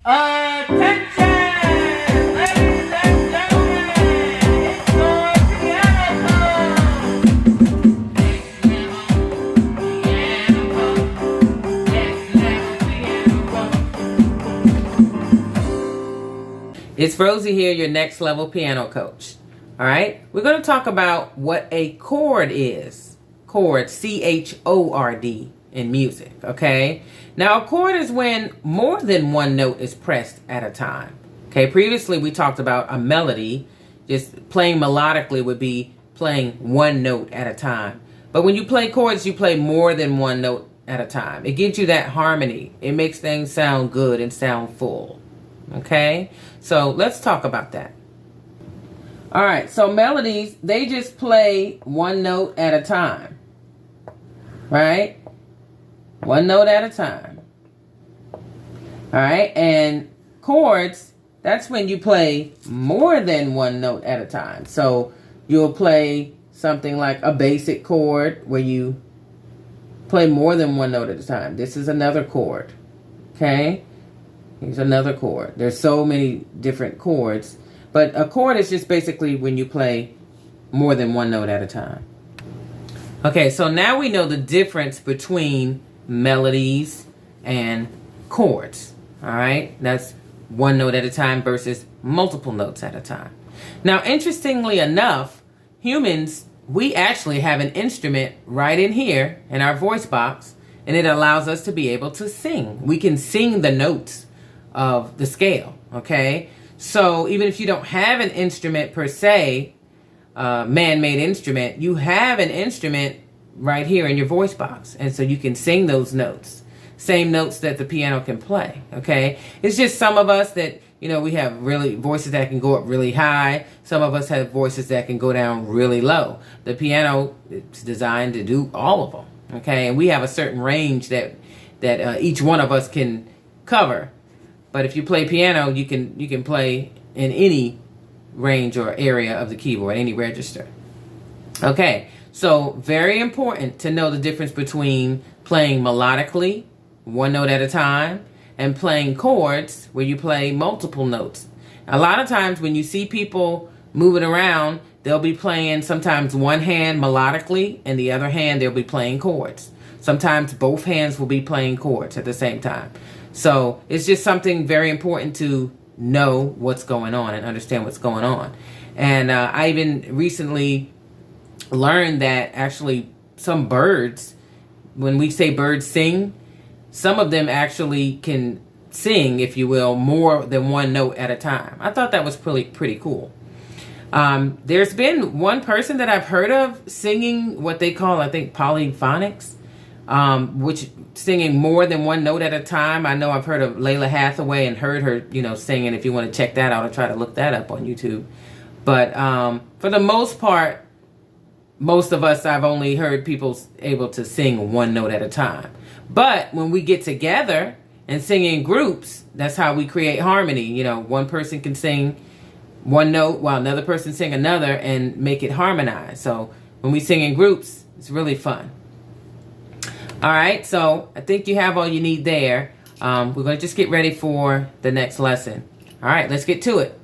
Attention, ladies and gentlemen, it's your piano club. Next level piano club. Next level piano club. It's Rosie here, your next level piano coach. All right, we're going to talk about what a chord is. Chord, C-H-O-R-D in music, okay? Now, a chord is when more than one note is pressed at a time. Okay, previously we talked about a melody. Just playing melodically would be playing one note at a time. But when you play chords, you play more than one note at a time. It gives you that harmony. It makes things sound good and sound full. Okay, so let's talk about that. All right, so melodies, they just play one note at a time. Right? One note at a time. All right, and chords, that's when you play more than one note at a time. So you'll play something like a basic chord where you play more than one note at a time. This is another chord. Okay? Here's another chord. There's so many different chords. But a chord is just basically when you play more than one note at a time. Okay, so now we know the difference between melodies and chords. All right, that's one note at a time versus multiple notes at a time. Now, interestingly enough, humans, we actually have an instrument right in here in our voice box, and it allows us to be able to sing. We can sing the notes of the scale, okay? So even if you don't have an instrument per se, man-made instrument, you have an instrument right here in your voice box, and so you can sing those notes, same notes that the piano can play. Okay, it's just some of us that, you know, we have really voices that can go up really high. Some of us have voices that can go down really low. The piano is designed to do all of them. Okay, and we have a certain range that each one of us can cover. But if you play piano, you can play in any range or area of the keyboard, any register. Okay, so very important to know the difference between playing melodically, one note at a time, and playing chords where you play multiple notes. A lot of times when you see people moving around, they'll be playing sometimes one hand melodically and the other hand they'll be playing chords. Sometimes both hands will be playing chords at the same time. So it's just something very important to know what's going on and understand what's going on. And I even recently learned that actually some birds, when we say birds sing, some of them actually can sing, if you will, more than one note at a time. I thought that was pretty cool. There's been one person that I've heard of singing what they call, I think, polyphonics, which singing more than one note at a time. I know I've heard of Layla Hathaway and heard her, you know, singing. If you want to check that out, I'll try to look that up on YouTube. But for the most part, most of us, I've only heard people able to sing one note at a time. But when we get together and sing in groups, that's how we create harmony. You know, one person can sing one note while another person sing another and make it harmonize. So when we sing in groups, it's really fun. All right, so I think you have all you need there. We're going to just get ready for the next lesson. All right, let's get to it.